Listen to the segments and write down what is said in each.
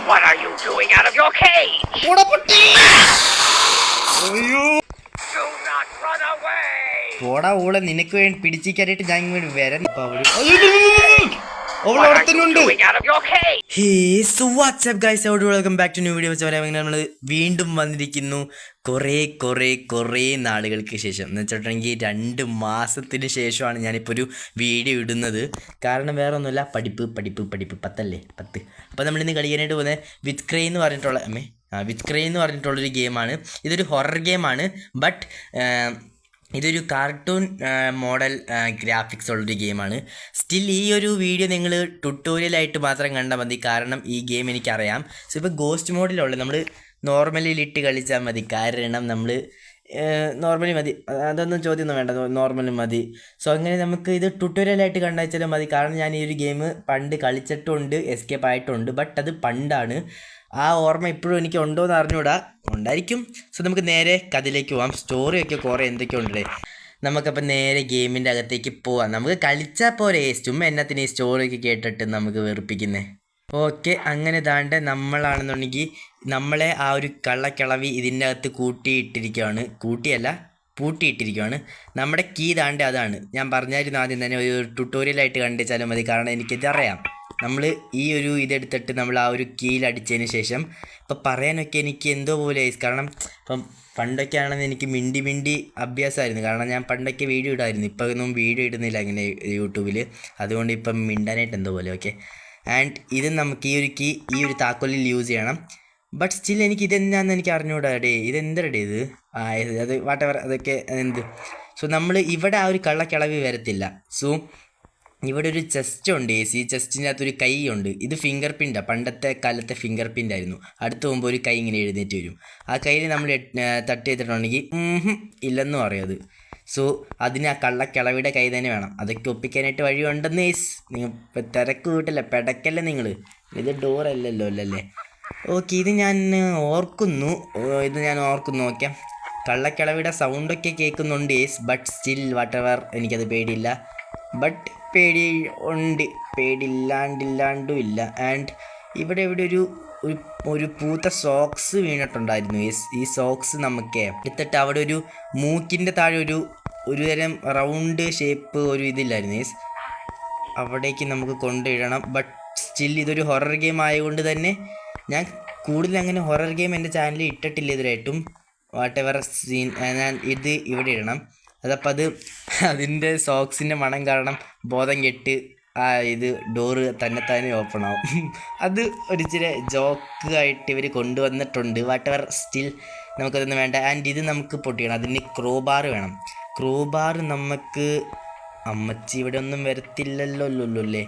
What are you doing out of your cage? Do not run away! പോടാ ഊളെ, നിനക്ക് വേണ്ടി പിടിച്ചിക്കാനായിട്ട് ഞാൻ ഇങ്ങോട്ട് വരാൻ. What are you doing out of your cage? Welcome back to new video. നമ്മൾ വീണ്ടും വന്നിരിക്കുന്നു കുറേ നാളുകൾക്ക് ശേഷം. എന്ന് വെച്ചിട്ടുണ്ടെങ്കിൽ 2 മാസത്തിന് ശേഷമാണ് ഞാനിപ്പോൾ ഒരു വീഡിയോ ഇടുന്നത്. കാരണം വേറെ ഒന്നുമില്ല, പഠിപ്പ് 10. അപ്പോൾ നമ്മളിന്ന് കളിക്കാനായിട്ട് പോകുന്നത് വിത്ത് ക്രേ എന്ന് പറഞ്ഞിട്ടുള്ളൊരു ഗെയിമാണ്. ഇതൊരു ഹൊറർ ഗെയിമാണ്. ബട്ട് ഇതൊരു കാർട്ടൂൺ മോഡൽ ഗ്രാഫിക്സ് ഉള്ളൊരു ഗെയിമാണ്. സ്റ്റിൽ ഈ ഒരു വീഡിയോ നിങ്ങൾ ട്യൂട്ടോറിയലായിട്ട് മാത്രം കണ്ടാൽ മതി, കാരണം ഈ ഗെയിം എനിക്കറിയാം. സോ ഇപ്പോൾ ഗോസ്റ്റ് മോഡിലുള്ള നമ്മൾ നോർമലിലിട്ട് കളിച്ചാൽ മതി, കാരണം നമ്മൾ നോർമലി മതി, അതൊന്നും ചോദ്യമൊന്നും വേണ്ട, നോർമലി മതി. സോ അങ്ങനെ നമുക്ക് ഇത് ട്യൂട്ടോറിയലായിട്ട് കണ്ടുവച്ചാലും മതി, കാരണം ഞാൻ ഈ ഒരു ഗെയിം പണ്ട് കളിച്ചിട്ടുണ്ട്, എസ്കേപ്പ് ആയിട്ടുണ്ട്. ബട്ട് അത് പണ്ടാണ്, ആ ഓർമ്മ ഇപ്പോഴും എനിക്ക് ഉണ്ടോ എന്ന് അറിഞ്ഞൂടാ, ഉണ്ടായിരിക്കും. സോ നമുക്ക് നേരെ കഥയിലേക്ക് പോവാം. സ്റ്റോറിയൊക്കെ കുറേ എന്തൊക്കെയോ ഉണ്ടേ. നമുക്കപ്പം നേരെ ഗെയിമിൻ്റെ അകത്തേക്ക് പോവാം. നമുക്ക് കളിച്ചാൽ പോരെ, ചുമ്മാ എന്നത്തിന് ഈ സ്റ്റോറിയൊക്കെ കേട്ടിട്ട് നമുക്ക് വെറുപ്പിക്കുന്നത്. ഓക്കെ, അങ്ങനെ താണ്ട് നമ്മളാണെന്നുണ്ടെങ്കിൽ നമ്മളെ ആ ഒരു കള്ളക്കിളവി ഇതിൻ്റെ അകത്ത് പൂട്ടിയിട്ടിരിക്കുകയാണ്. നമ്മുടെ കീ താണ്ട് അതാണ്. ഞാൻ പറഞ്ഞായിരുന്നു ആദ്യം തന്നെ, ഒരു ട്യൂട്ടോറിയലായിട്ട് കണ്ടുവച്ചാലും മതി, കാരണം എനിക്കിതറിയാം. നമ്മൾ ഈ ഒരു ഇതെടുത്തിട്ട് നമ്മൾ ആ ഒരു കീയിലടിച്ചതിന് ശേഷം ഇപ്പം പറയാനൊക്കെ എനിക്ക് എന്തോ പോലെ, കാരണം ഇപ്പം പണ്ടൊക്കെ ആണെന്ന് എനിക്ക് മിണ്ടി അഭ്യാസമായിരുന്നു, കാരണം ഞാൻ പണ്ടൊക്കെ വീഡിയോ ഇടായിരുന്നു. ഇപ്പം ഒന്നും വീഡിയോ ഇടുന്നില്ല അങ്ങനെ യൂട്യൂബിൽ, അതുകൊണ്ട് ഇപ്പം മിണ്ടാനായിട്ട് എന്തോ പോലെ. ഓക്കെ, ആൻഡ് ഇത് നമുക്ക് ഈ ഒരു താക്കോലിൽ യൂസ് ചെയ്യണം. ബട്ട് സ്റ്റിൽ എനിക്ക് ഇതെന്താണെന്ന് എനിക്ക് അറിഞ്ഞൂടാ. ഇതെന്തരടേ ഇത്, അത് വാട്ടവർ, അതൊക്കെ എന്ത്. സോ നമ്മൾ ഇവിടെ ആ ഒരു കള്ളക്കിളവി വരത്തില്ല. സോ ഇവിടെ ഒരു ചെസ്റ്റ് ഉണ്ട്, ഈ ചെസ്റ്റിൻ്റെ അകത്തൊരു കൈ ഉണ്ട്. ഇത് ഫിംഗർ പ്രിൻ്റാണ്, പണ്ടത്തെ കാലത്തെ ഫിംഗർ പ്രിൻ്റ് ആയിരുന്നു. അടുത്ത് പോകുമ്പോൾ ഒരു കൈ ഇങ്ങനെ എഴുന്നേറ്റ് വരും. ആ കയ്യിൽ നമ്മൾ തട്ട് ചെയ്തിട്ടുണ്ടെങ്കിൽ ഇല്ലെന്നും അറിയാത്. സോ അതിന് ആ കള്ളക്കിളവിയുടെ കൈ തന്നെ വേണം. അതൊക്കെ ഒപ്പിക്കാനായിട്ട് വഴിയുണ്ടെന്ന് നിങ്ങൾ തിരക്ക് കൂട്ടല്ലേ, പെടക്കല്ലേ നിങ്ങൾ. ഇത് ഡോറല്ലല്ലോ അല്ലേ? ഓക്കെ, ഇത് ഞാൻ ഓർക്കുന്നു. ഓക്കെ, കള്ളക്കിളവിയുടെ സൗണ്ടൊക്കെ കേൾക്കുന്നുണ്ട് ബട്ട് സ്റ്റിൽ വാട്ടെവർ, എനിക്കത് പേടിയില്ല. ബട്ട് പേടി ഉണ്ട്, പേടില്ലാണ്ടും ഇല്ല. ആൻഡ് ഇവിടെ ഒരു പൂത്ത സോക്സ് വീണിട്ടുണ്ടായിരുന്നു. ഈ സോക്സ് നമുക്ക് എടുത്തിട്ട് അവിടെ ഒരു മൂക്കിൻ്റെ താഴെ ഒരു തരം റൗണ്ട് ഷേപ്പ് ഒരു ഇതില്ലായിരുന്നു. അവിടേക്ക് നമുക്ക് കൊണ്ടിടണം. ബട്ട് സ്റ്റിൽ ഇതൊരു ഹൊറർ ഗെയിം ആയതുകൊണ്ട് തന്നെ ഞാൻ കൂടുതൽ അങ്ങനെ ഹൊറർ ഗെയിം എൻ്റെ ചാനലിൽ ഇട്ടിട്ടില്ല ഇതുവരെയായിട്ടും. വാട്ടെവർ സീൻ ഞാൻ ഇത് ഇവിടെ ഇടണം. അതപ്പോൾ അതിൻ്റെ സോക്സിൻ്റെ മണം കാരണം ബോധം കെട്ട് ഇത് ഡോറ് തന്നെ ഓപ്പൺ ആവും. അത് ഒരിച്ചിരി ജോക്ക് ആയിട്ട് ഇവർ കൊണ്ടുവന്നിട്ടുണ്ട്. വാട്ടെവർ സ്റ്റിൽ നമുക്കതൊന്നും വേണ്ട. ആൻഡ് ഇത് നമുക്ക് പൊട്ടിക്കണം. അതിന് ക്രോബാർ വേണം. ക്രോബാർ നമുക്ക് അമ്മച്ചി ഇവിടെ ഒന്നും വരത്തില്ലല്ലോ അല്ലേ?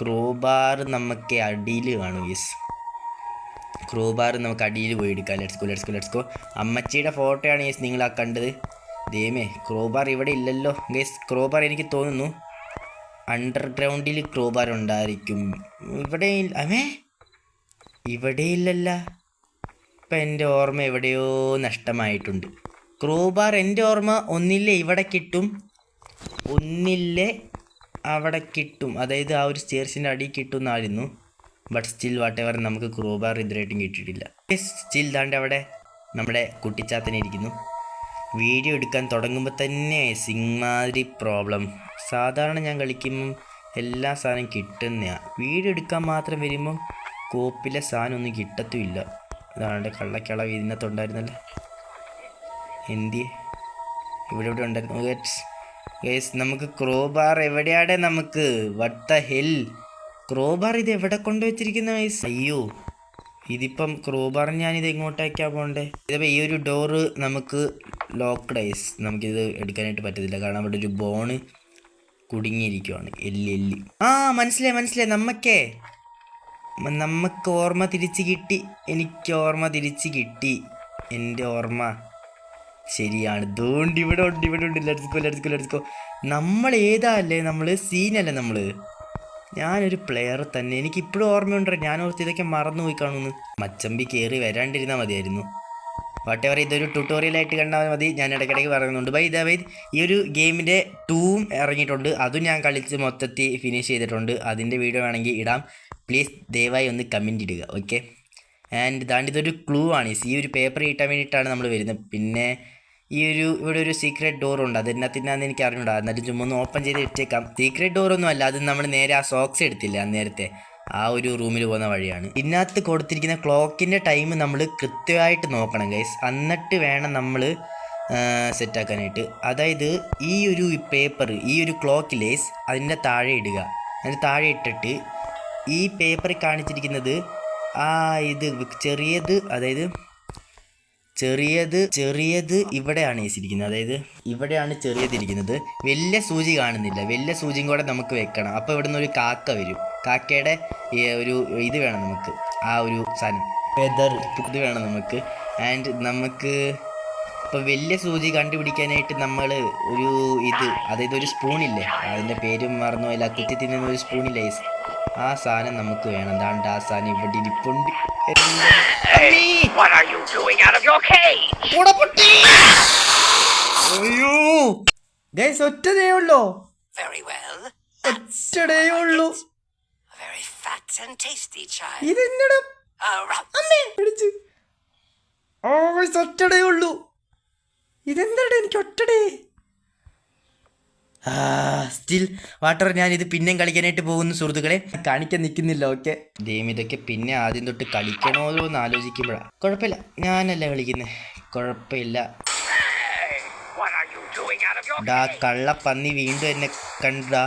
ക്രോബാർ നമുക്ക് അടിയിൽ കാണും. ക്രോബാർ നമുക്ക് അടിയിൽ പോയി എടുക്കാം. Let's go. അമ്മച്ചിയുടെ ഫോട്ടോയാണ് നിങ്ങൾ ആ കണ്ടത്. ദൈവമേ, ക്രോബാർ ഇവിടെ ഇല്ലല്ലോ ഗൈസ്. ക്രോബാർ എനിക്ക് തോന്നുന്നു അണ്ടർഗ്രൗണ്ടിൽ ക്രോബാർ ഉണ്ടായിരിക്കും. ഇവിടെ ഇല്ലല്ല. ഇപ്പം എൻ്റെ ഓർമ്മ എവിടെയോ നഷ്ടമായിട്ടുണ്ട്. ക്രോബാർ എൻ്റെ ഓർമ്മ ഒന്നില്ലേ ഇവിടെ കിട്ടും, ഒന്നില്ലേ അവിടെ കിട്ടും. അതായത് ആ ഒരു സ്റ്റെയർസിൻ്റെ അടിയിൽ കിട്ടുമെന്നായിരുന്നു. ബട്ട് സ്റ്റിൽ വാട്ടെവർ നമുക്ക് ക്രോബാർ ഇതുവരെയായിട്ടും കിട്ടിയിട്ടില്ല. സ്റ്റിൽ ദാണ്ട് അവിടെ നമ്മുടെ കുട്ടിച്ചാത്തനിരിക്കുന്നു. വീഡിയോ എടുക്കാൻ തുടങ്ങുമ്പോൾ തന്നെ സിങ്മാതിരി പ്രോബ്ലം. സാധാരണ ഞാൻ കളിക്കുമ്പം എല്ലാ സാധനം കിട്ടുന്നതാണ്. വീഡിയോ എടുക്കാൻ മാത്രം വരുമ്പം കോപ്പിലെ സാധനം ഒന്നും കിട്ടത്തുമില്ല. അതാണ്ട് കള്ളക്കിളവ് ഇതിനകത്തുണ്ടായിരുന്നല്ലോ. എന്തിയെ ഇവിടെ ഉണ്ടായിരുന്നു ഗൈസ്. നമുക്ക് ക്രോബാർ എവിടെയാടെ നമുക്ക് വട്ട് ദ ഹെൽ. ക്രോബാർ ഇത് എവിടെ കൊണ്ടുവച്ചിരിക്കുന്ന ഗൈസ്? അയ്യോ, ഇതിപ്പം ക്രോബാറിന് ഞാനിത് എങ്ങോട്ടേക്കാണ് പോകണ്ടേ? ഇതിപ്പോൾ ഈ ഒരു ഡോറ് നമുക്ക് ലോക്ക്ഡ് നമുക്കിത് എടുക്കാനായിട്ട് പറ്റത്തില്ല, കാരണം അവിടെ ഒരു ബോണ് കുടുങ്ങിയിരിക്കുവാണ്. എല്ലി മനസ്സിലായി. നമുക്ക് ഓർമ്മ തിരിച്ച് കിട്ടി. എനിക്ക് ഓർമ്മ തിരിച്ച് കിട്ടി. എൻ്റെ ഓർമ്മ ശരിയാണ്. അതുകൊണ്ട് ഇവിടെ ഉണ്ട്. Let's go. നമ്മൾ ഏതാല്ലേ? നമ്മൾ സീനല്ലേ? ഞാനൊരു പ്ലെയർ തന്നെ. എനിക്കിപ്പോഴും ഓർമ്മയുണ്ടോ? ഞാൻ ഓർത്ത് ഇതൊക്കെ മറന്നുപോയി കാണുന്നു. മച്ചമ്പി കയറി വരാണ്ടിരുന്നാൽ മതിയായിരുന്നു. വാട്ടെവർ ഇതൊരു ട്യൂട്ടോറിയലായിട്ട് കണ്ടാൽ മതി. ഞാൻ ഇടയ്ക്കിടയ്ക്ക് പറയുന്നുണ്ട്. ഈ ഒരു ഗെയിമിൻ്റെ 2 ഇറങ്ങിയിട്ടുണ്ട്. അതും ഞാൻ കളിച്ച് മൊത്തത്തിൽ ഫിനിഷ് ചെയ്തിട്ടുണ്ട്. അതിൻ്റെ വീഡിയോ വേണമെങ്കിൽ ഇടാം. പ്ലീസ് ദയവായി ഒന്ന് കമൻറ്റ് ഇടുക. ഓക്കെ, ആൻഡ് ദാണ്ട് ഇതൊരു ക്ലൂ ആണ്. ഈ ഒരു പേപ്പർ കിട്ടാൻ വേണ്ടിയിട്ടാണ് നമ്മൾ വരുന്നത്. പിന്നെ ഇവിടെ ഒരു സീക്രട്ട് ഡോറുണ്ട്. അതിനകത്തിനാന്ന് എനിക്ക് അറിഞ്ഞൂടാ. എന്നിട്ട് ചുമ്മാ ഒന്ന് ഓപ്പൺ ചെയ്ത് ഇട്ടേക്കാം. സീക്രട്ട് ഡോറൊന്നും അല്ല, അത് നമ്മൾ നേരെ ആ സോക്സ് എടുത്തില്ല നേരത്തെ, ആ ഒരു റൂമിൽ പോകുന്ന വഴിയാണ്. ഇതിനകത്ത് കൊടുത്തിരിക്കുന്ന ക്ലോക്കിൻ്റെ ടൈം നമ്മൾ കൃത്യമായിട്ട് നോക്കണം ഗൈസ്, എന്നിട്ട് വേണം നമ്മൾ സെറ്റാക്കാനായിട്ട്. അതായത് ഈ ഒരു പേപ്പർ, ഈ ഒരു ക്ലോക്ക് ലേസ് അതിൻ്റെ താഴെ ഇടുക. അതിൻ്റെ താഴെ ഇട്ടിട്ട് ഈ പേപ്പറിൽ കാണിച്ചിരിക്കുന്നത് ഇത് ചെറിയത്, അതായത് ചെറിയത് ഇവിടെയാണ് വെച്ചിരിക്കുന്നത്. അതായത് ഇവിടെയാണ് ചെറിയതിരിക്കുന്നത്. വലിയ സൂചി കാണുന്നില്ല, വലിയ സൂചിയും കൂടെ നമുക്ക് വെക്കണം. അപ്പോൾ ഇവിടെ നിന്ന് ഒരു കാക്ക വരും. കാക്കയുടെ ഒരു ഇത് വേണം നമുക്ക്, ആ ഒരു സാധനം ഫെദർ ഇത് വേണം നമുക്ക്. ആൻഡ് നമുക്ക് ഇപ്പോൾ വലിയ സൂചി കണ്ടുപിടിക്കാനായിട്ട് നമ്മൾ അതായത് ഒരു സ്പൂണില്ലേ, അതിൻ്റെ പേര് മറന്നുപോയില്ല, കുത്തി തിന്നുന്ന ഒരു സ്പൂണില്ലേ, ആ സാധനം നമുക്ക് വേണം. എന്താണ്ട് ആ സാധനം ഇവിടെ ഇരിപ്പുണ്ട്. What are you doing out of your cage? അയ്യോ ഗൈസ്, ഒറ്റതേ ഉള്ളൂ. Very well. ഒറ്റടേ ഉള്ളൂ. A very fat and tasty child. ഇതെന്നടാ അമ്മേ പിടിച്ചു. ഓ ഗൈസ്, ഒറ്റടേ ഉള്ളൂ. ഇതെന്താടാ എനിക്ക് ഒറ്റടേ. സ്റ്റിൽ വാട്ടർ, ഞാനിത് പിന്നെയും കളിക്കാനായിട്ട് പോകുന്നു സുഹൃത്തുക്കളെ, കാണിക്കാൻ നിൽക്കുന്നില്ല. ഓക്കെ ഗെയിം ഇതൊക്കെ പിന്നെ ആദ്യം തൊട്ട് കളിക്കണോ എന്ന് ആലോചിക്കുമ്പോഴാണ്. കുഴപ്പമില്ല, ഞാനല്ല കളിക്കുന്നത്, കുഴപ്പമില്ല. കള്ളപ്പന്നി വീണ്ടും എന്നെ കണ്ടാ.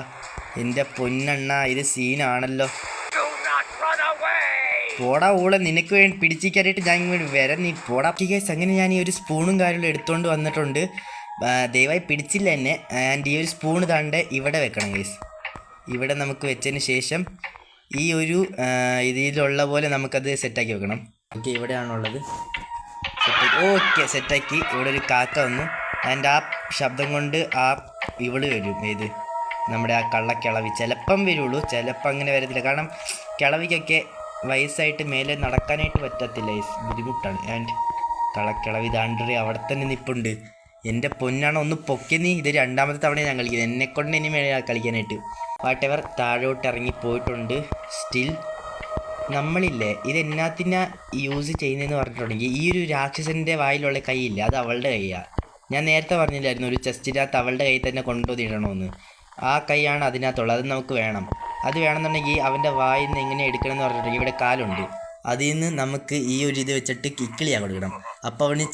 എൻ്റെ പൊന്നെണ്ണ, ഇത് സീനാണല്ലോ. പോടാ ഊളെ, നിനക്ക് വേണ്ടി പിടിച്ചിരിക്കാനായിട്ട് ഞാൻ ഇങ്ങോട്ട് വരാം, നീ പോടാ. ഗൈസ്, അങ്ങനെ ഞാൻ ഈ ഒരു സ്പൂണും കാര്യങ്ങളും എടുത്തുകൊണ്ട് വന്നിട്ടുണ്ട്. ദയവായി പിടിച്ചില്ല എന്നെ. ആൻഡ് ഈ ഒരു സ്പൂൺ താണ്ട് ഇവിടെ വെക്കണം ഗൈസ്. ഇവിടെ നമുക്ക് വെച്ചതിന് ശേഷം ഈ ഒരു ഇതിലുള്ള പോലെ നമുക്കത് സെറ്റാക്കി വെക്കണം. ഓക്കെ, ഇവിടെയാണുള്ളത്. ഓക്കെ, സെറ്റാക്കി. ഇവിടെ ഒരു കാക്ക വന്നു. ആൻഡ് ആ ശബ്ദം കൊണ്ട് ഇവള് വരും. ഏത് നമ്മുടെ ആ കള്ളക്കിളവി ചിലപ്പം വരുള്ളൂ, ചിലപ്പം അങ്ങനെ വരത്തില്ല. കാരണം കിളവിക്കൊക്കെ വയസ്സായിട്ട് മേലെ നടക്കാനായിട്ട് പറ്റത്തില്ല, ബുദ്ധിമുട്ടാണ്. ആൻഡ് കള്ളക്കിളവി ദാണ്ടറി അവിടെ തന്നെ നിൽപ്പുണ്ട്. എൻ്റെ പൊന്നാണ്, ഒന്ന് പൊക്കി നീ. ഇത് രണ്ടാമത്തെ തവണ ഞാൻ കളിക്കുന്നത്, എന്നെക്കൊണ്ട് ഇനി മേലെ കളിക്കാനായിട്ട്. വാട്ടെവർ താഴോട്ട് ഇറങ്ങി പോയിട്ടുണ്ട്. സ്റ്റിൽ നമ്മളില്ലേ, ഇത് എന്നാത്തിനാ യൂസ് ചെയ്യുന്നതെന്ന് പറഞ്ഞിട്ടുണ്ടെങ്കിൽ, ഈ ഒരു രാക്ഷസൻ്റെ വായിലുള്ള കൈയില്ല, അത് അവളുടെ കൈയാണ്. ഞാൻ നേരത്തെ പറഞ്ഞില്ലായിരുന്നു ഒരു ചെസ്റ്റിനകത്ത് അവളുടെ കൈ തന്നെ കൊണ്ടുവന്നിടണമെന്ന്. ആ കൈയാണ് അതിനകത്തുള്ളത്, അത് നമുക്ക് വേണം. അത് വേണമെന്നുണ്ടെങ്കിൽ അവൻ്റെ വായിൽ നിന്ന് എങ്ങനെ എടുക്കണം എന്ന് പറഞ്ഞിട്ടുണ്ടെങ്കിൽ ഇവിടെ കാലുണ്ട്, അതിൽ നിന്ന് നമുക്ക് ഈ ഒരു ഇത് വെച്ചിട്ട് കിക്കിളിയാ കൊടുക്കണം. അപ്പോൾ അവന്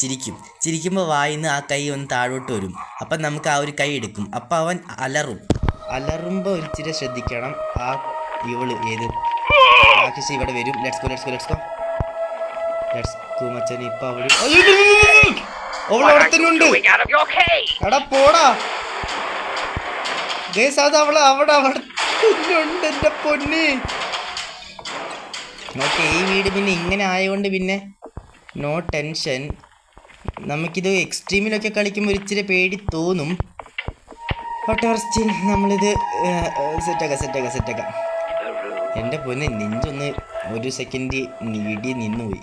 ചിരിക്കുമ്പോൾ വായിൽ നിന്ന് ആ കൈ ഒന്ന് താഴോട്ട് വരും. അപ്പം നമുക്ക് ആ ഒരു കൈ എടുക്കും. അപ്പം അവൻ അലറുമ്പോൾ ഒരിച്ചിരി ശ്രദ്ധിക്കണം. ഇവള് ഏത് രാക്ഷസി ഇവിടെ വരും. ലെറ്റ്സ് ഗോ മച്ചാൻ. ഇപ്പം അവളവിടെ തന്നെ ഉണ്ട്. എടാ പോടാ ഗൈസ്, അത് അവിടെ ഉണ്ട് എൻ്റെ പൊന്ന്. ഓക്കെ, ഈ വീട് പിന്നെ ഇങ്ങനെ ആയതുകൊണ്ട് പിന്നെ നോ ടെൻഷൻ. നമുക്കിത് എക്സ്ട്രീമിലൊക്കെ കളിക്കുമ്പോൾ ഇച്ചിരി പേടി തോന്നും. വട്ടെവർ, സ്റ്റിൽ നമ്മളിത് സെറ്റാക്കാം. എൻ്റെ പൊന്ന്, നെഞ്ചൊന്ന് ഒരു സെക്കൻഡ് ഇടി നിന്നുപോയി.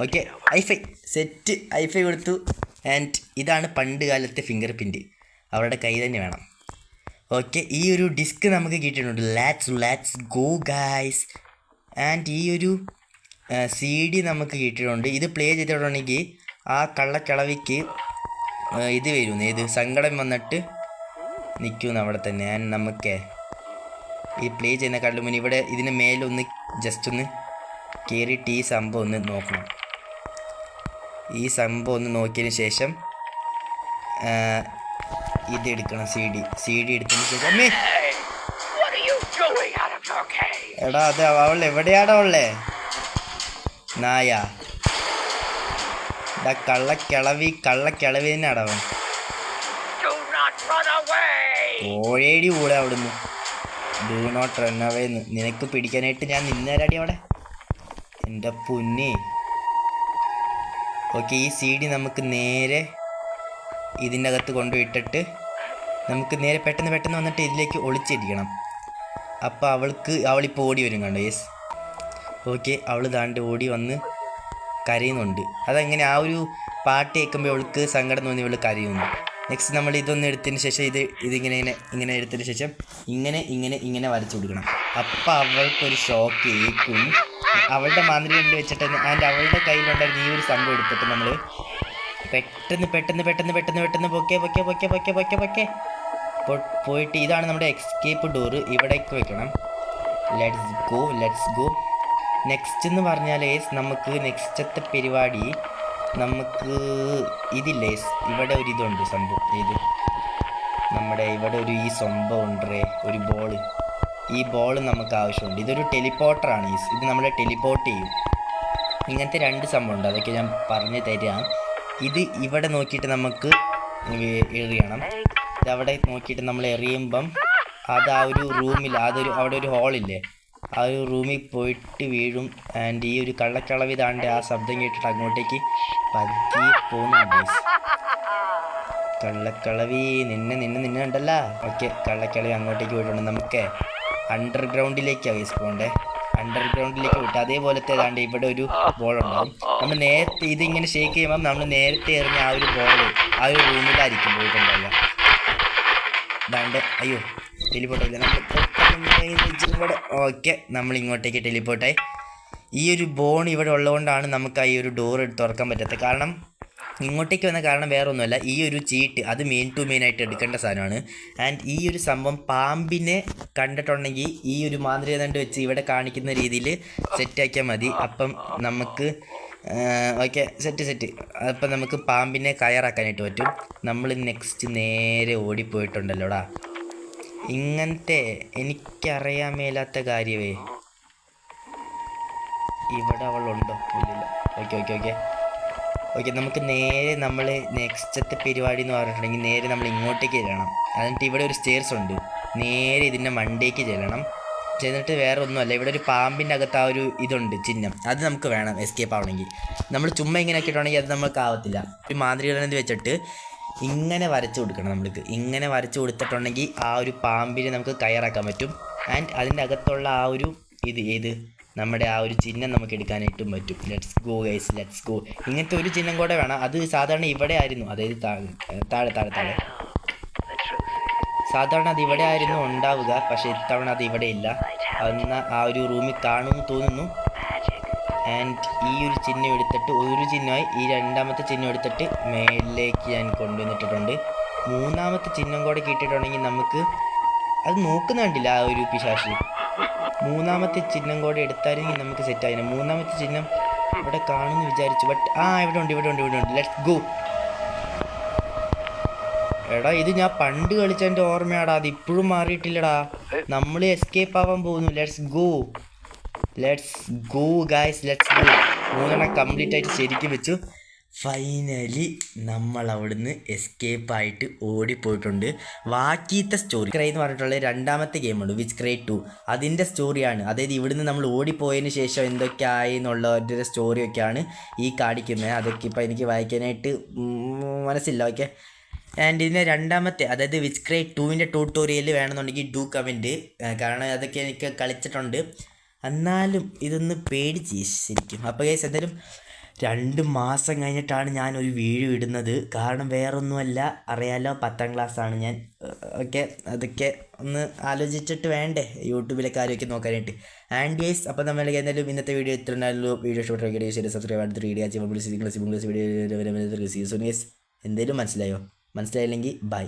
ഓക്കെ, ഐഫൈ കൊടുത്തു. ആൻഡ് ഇതാണ് പണ്ട് കാലത്തെ ഫിംഗർ പ്രിൻറ്റ്, അവരുടെ കൈ തന്നെ വേണം. ഓക്കെ, ഈ ഒരു ഡിസ്ക് നമുക്ക് കിട്ടിയിട്ടുണ്ട്. Let's go guys. ആൻഡ് ഈ ഒരു CD നമുക്ക് കിട്ടിയിട്ടുണ്ട്. ഇത് പ്ലേ ചെയ്തിട്ടുണ്ടെങ്കിൽ ആ കള്ളക്കിളവിക്ക് ഇത് വരും, ഏത് സങ്കടം വന്നിട്ട് നിൽക്കുന്നു അവിടെ തന്നെ. ആൻഡ് നമുക്ക് ഈ പ്ലേ ചെയ്യുന്ന കള്ളു മുന്നേ ഇവിടെ ഇതിന് മേലൊന്ന് ജസ്റ്റ് ഒന്ന് കയറിയിട്ട് ഈ സംഭവം ഒന്ന് നോക്കണം. ഈ സംഭവം ഒന്ന് നോക്കിയതിന് ശേഷം ഇതെടുക്കണം. CD എടുത്തതിന് ശേഷം എടാ, അത് അവൾ എവിടെയാടാ ഉള്ളേ നായ? കള്ളക്കിളവി തന്നെ അടവൻ. ഓഴേടി കൂടെ അവിടുന്ന്. ഡു നോട്ട് റൺ അവേന്ന് നിനക്ക് പിടിക്കാനായിട്ട് ഞാൻ നിന്നേരാടി അവിടെ, എൻ്റെ പൊന്നേ. ഓക്കെ, ഈ CD നമുക്ക് നേരെ ഇതിൻ്റെ അകത്ത് കൊണ്ടുപോയിട്ടിട്ട് നമുക്ക് നേരെ പെട്ടെന്ന് വന്നിട്ട് ഇതിലേക്ക് ഒളിച്ചിരിക്കണം. അപ്പോൾ അവളിപ്പോൾ ഓടി വരും കണ്ടോ. യെസ്, ഓക്കെ, അവൾ ദാണ്ട് ഓടി വന്ന് കരയുന്നുണ്ട്. അതെങ്ങനെ ആ ഒരു പാട്ട് കേൾക്കുമ്പോൾ അവൾക്ക് സങ്കടം തോന്നി അവൾ കരയുന്നു. നെക്സ്റ്റ് നമ്മൾ ഇതൊന്ന് എടുത്തതിന് ശേഷം ഇങ്ങനെ എടുത്തതിന് ശേഷം ഇങ്ങനെ വരച്ചു കൊടുക്കണം. അപ്പം അവൾക്കൊരു ഷോക്ക് ഏൽക്കും. അവളുടെ മാന്ത്രിക കണ്ട് വെച്ചിട്ട് ആൻഡ് അവളുടെ കയ്യിലുണ്ടായിരുന്ന ഈ ഒരു സംഭവം എടുത്തിട്ട് നമ്മൾ പെട്ടെന്ന് പോയിട്ട് ഇതാണ് നമ്മുടെ എസ്കേപ്പ് ഡോറ്, ഇവിടേക്ക് വെക്കണം. Let's go. നെക്സ്റ്റ് എന്ന് പറഞ്ഞാൽ നമുക്ക് നെക്സ്റ്റത്തെ പരിപാടി നമുക്ക് ഇതില്ലേ, ഇവിടെ ഒരു ഇതുണ്ട് സംഭവം. നമ്മുടെ ഇവിടെ ഈ സംഭവം ഉണ്ട്, ഒരു ബോള്. ഈ ബോൾ നമുക്ക് ആവശ്യമുണ്ട്. ഇതൊരു ടെലിപ്പോർട്ടറാണ്. ഇത് നമ്മളെ ടെലിപ്പോർട്ട് ചെയ്യും. ഇങ്ങനത്തെ 2 സംഭവമുണ്ട്, അതൊക്കെ ഞാൻ പറഞ്ഞു തരാം. ഇത് ഇവിടെ നോക്കിയിട്ട് നമുക്ക് എറിയണം. ഇതവിടെ നോക്കിയിട്ട് നമ്മൾ എറിയുമ്പം അത് ആ ഒരു റൂമിൽ അവിടെ ഒരു ഹോളില്ലേ, ആ ഒരു റൂമിൽ പോയിട്ട് വീഴും. ആൻഡ് ഈ ഒരു കള്ളക്കളവ് ഇതാണ്ട് ആ ശബ്ദം കേട്ടിട്ട് അങ്ങോട്ടേക്ക് പതിയെ പോകുന്നുണ്ട്. കള്ളക്കളവി നിന്നെ ഉണ്ടല്ലോ. ഓക്കെ, കള്ളക്കളവി അങ്ങോട്ടേക്ക് പോയിട്ടുണ്ട്. നമുക്ക് അണ്ടർഗ്രൗണ്ടിലേക്കാണ് പോകണ്ടേ. അണ്ടർഗ്രൗണ്ടിലേക്ക് വിട്ട് അതേപോലത്തെ ഏതാണ്ട് ഇവിടെ ഒരു ബോൾ ഉണ്ടാവും. നമ്മൾ നേരത്തെ ഇതിങ്ങനെ ഷേക്ക് ചെയ്യുമ്പം നമ്മൾ നേരത്തെ എറിഞ്ഞ ആ ഒരു ബോൾ ആ ഒരു റൂമിലായിരിക്കും പോയിട്ടുണ്ടാവുക. അതാണ്ട് അയ്യോ ടെലിപ്പോർട്ടായില്ല. നമ്മൾ ഓക്കെ, നമ്മൾ ഇങ്ങോട്ടേക്ക് ടെലിപ്പോർട്ടായി. ഈ ഒരു ബോൺ ഇവിടെ ഉള്ളതുകൊണ്ടാണ് നമുക്ക് ഈ ഒരു ഡോർ തുറക്കാൻ പറ്റാത്തത്. കാരണം ഇങ്ങോട്ടേക്ക് വന്ന കാരണം വേറെ ഒന്നുമല്ല, ഈ ഒരു ചീട്ട് അത് മെയിൻ ടു മെയിൻ ആയിട്ട് എടുക്കേണ്ട സാധനമാണ്. ആൻഡ് ഈ ഒരു സംഭവം പാമ്പിനെ കണ്ടിട്ടുണ്ടെങ്കിൽ ഈ ഒരു മാന്ത്രിക ദണ്ട് വെച്ച് ഇവിടെ കാണിക്കുന്ന രീതിയിൽ സെറ്റാക്കിയാൽ മതി. അപ്പം നമുക്ക് ഓക്കെ സെറ്റ്. അപ്പം നമുക്ക് പാമ്പിനെ കയറാക്കാനായിട്ട് പറ്റും. നമ്മൾ നെക്സ്റ്റ് നേരെ ഓടിപ്പോയിട്ടുണ്ടല്ലോടാ. ഇങ്ങനത്തെ എനിക്കറിയാൻ മേലാത്ത കാര്യമേ. ഇവിടെ അവളുണ്ടോ? ഇല്ലില്ല. ഓക്കെ നമുക്ക് നേരെ നമ്മൾ നെക്സ്റ്റത്തെ പരിപാടി എന്ന് പറഞ്ഞിട്ടുണ്ടെങ്കിൽ നേരെ നമ്മൾ ഇങ്ങോട്ടേക്ക് ചെല്ലണം. എന്നിട്ട് ഇവിടെ ഒരു സ്റ്റെയർസ് ഉണ്ട്, നേരെ ഇതിൻ്റെ മണ്ടേക്ക് ചെന്നിട്ട് വേറെ ഒന്നുമല്ല, ഇവിടെ ഒരു പാമ്പിൻ്റെ അകത്ത് ആ ഒരു ഇതുണ്ട് ചിഹ്നം, അത് നമുക്ക് വേണം എസ്കേപ്പ് ആവണമെങ്കിൽ. നമ്മൾ ചുമ്മാ ഇങ്ങനെ ആക്കിയിട്ടുണ്ടെങ്കിൽ അത് നമുക്ക് ആവത്തില്ല. ഒരു മാന്ത്രികനെ വെച്ചിട്ട് ഇങ്ങനെ വരച്ചു കൊടുക്കണം. നമ്മൾക്ക് ഇങ്ങനെ വരച്ചു കൊടുത്തിട്ടുണ്ടെങ്കിൽ ആ ഒരു പാമ്പിനെ നമുക്ക് കയറാക്കാൻ പറ്റും. ആൻഡ് അതിൻ്റെ അകത്തുള്ള ആ ഒരു നമ്മുടെ ആ ഒരു ചിഹ്നം നമുക്ക് എടുക്കാനായിട്ടും പറ്റും. Let's go guys, let's go. ഇങ്ങനത്തെ ഒരു ചിഹ്നം കൂടെ വേണം. അത് സാധാരണ ഇവിടെ ആയിരുന്നു, അതായത് താഴെ സാധാരണ അത് ഇവിടെ ആയിരുന്നു ഉണ്ടാവുക. പക്ഷേ ഇത്തവണ അത് ഇവിടെ ഇല്ല. അന്ന് ആ ഒരു റൂമിൽ കാണുമെന്ന് തോന്നുന്നു. ആൻഡ് ഈ ഒരു ചിഹ്നം എടുത്തിട്ട് ഒരു ചിഹ്നമായി ഈ 2ാമത്തെ ചിഹ്നം എടുത്തിട്ട് മേളിലേക്ക് ഞാൻ കൊണ്ടുവന്നിട്ടിട്ടുണ്ട്. 3ാമത്തെ ചിഹ്നം കൂടെ കിട്ടിയിട്ടുണ്ടെങ്കിൽ നമുക്ക് അത് നോക്കുന്നുണ്ടില്ല ആ ഒരു പിശാശി. 3ാമത്തെ ചിഹ്നം കൂടെ എടുത്താലെങ്കിൽ നമുക്ക് സെറ്റായി. 3ാമത്തെ ചിഹ്നം ഇവിടെ കാണുമെന്ന് വിചാരിച്ചു. ബട്ട് ഇവിടെ ഉണ്ട്. Let's go. എടാ ഇത് ഞാൻ പണ്ട് കളിച്ചതിൻ്റെ ഓർമ്മയാടാ, അത് ഇപ്പോഴും മാറിയിട്ടില്ലടാ. നമ്മൾ എസ്കേപ്പ് ആവാൻ പോകുന്നു. Let's go guys, let's go. 3 complete ആയിട്ട് ശരിക്കും വെച്ചു. ഫൈനലി നമ്മൾ അവിടുന്ന് എസ്കേപ്പായിട്ട് ഓടിപ്പോയിട്ടുണ്ട്. ബാക്കിയത്തെ സ്റ്റോറി ക്രൈ എന്ന് പറഞ്ഞിട്ടുള്ള 2ാമത്തെ ഗെയിമുണ്ട്, വിച്ച് ക്രൈ 2. അതിൻ്റെ സ്റ്റോറിയാണ്. അതായത് ഇവിടുന്ന് നമ്മൾ ഓടിപ്പോയതിന് ശേഷം എന്തൊക്കെ ആയി എന്നുള്ള ഒരു സ്റ്റോറിയൊക്കെയാണ് ഈ കാണിക്കുന്നത്. അതൊക്കെ ഇപ്പോൾ എനിക്ക് വായിക്കാനായിട്ട് മനസ്സില്ല. ഓക്കെ, ആൻഡ് ഇതിൻ്റെ 2ാമത്തെ അതായത് വിച്ച് ക്രൈ 2ൻ്റെ ട്യൂട്ടോറിയൽ വേണമെന്നുണ്ടെങ്കിൽ ഡു കമൻറ്റ്. കാരണം അതൊക്കെ എനിക്ക് കളിച്ചിട്ടുണ്ട്. എന്നാലും ഇതൊന്ന് പേടിച്ച് ശരിക്കും. അപ്പോൾ ഗൈസ് എന്തായാലും 2 മാസം കഴിഞ്ഞിട്ടാണ് ഞാനൊരു വീഡിയോ ഇടുന്നത്. കാരണം വേറൊന്നുമല്ല, അറിയാലോ 10ാം ക്ലാസ്സാണ് ഞാൻ. ഓക്കെ, അതൊക്കെ ഒന്ന് ആലോചിച്ചിട്ട് വേണ്ടേ യൂട്യൂബിലെ കാര്യമൊക്കെ നോക്കാനായിട്ട്. ആൻഡ് ഗൈസ് അപ്പോൾ നമ്മൾ എന്തായാലും ഇന്നത്തെ വീഡിയോ ഇത്ര ഉണ്ടായാലും വീഡിയോ ഇഷ്ടപ്പെട്ട ശരി സബ്സ്ക്രൈബ് അടുത്ത വീഡിയോ വീഡിയോ എന്തെങ്കിലും മനസ്സിലായോ? മനസ്സിലായില്ലെങ്കിൽ ബൈ.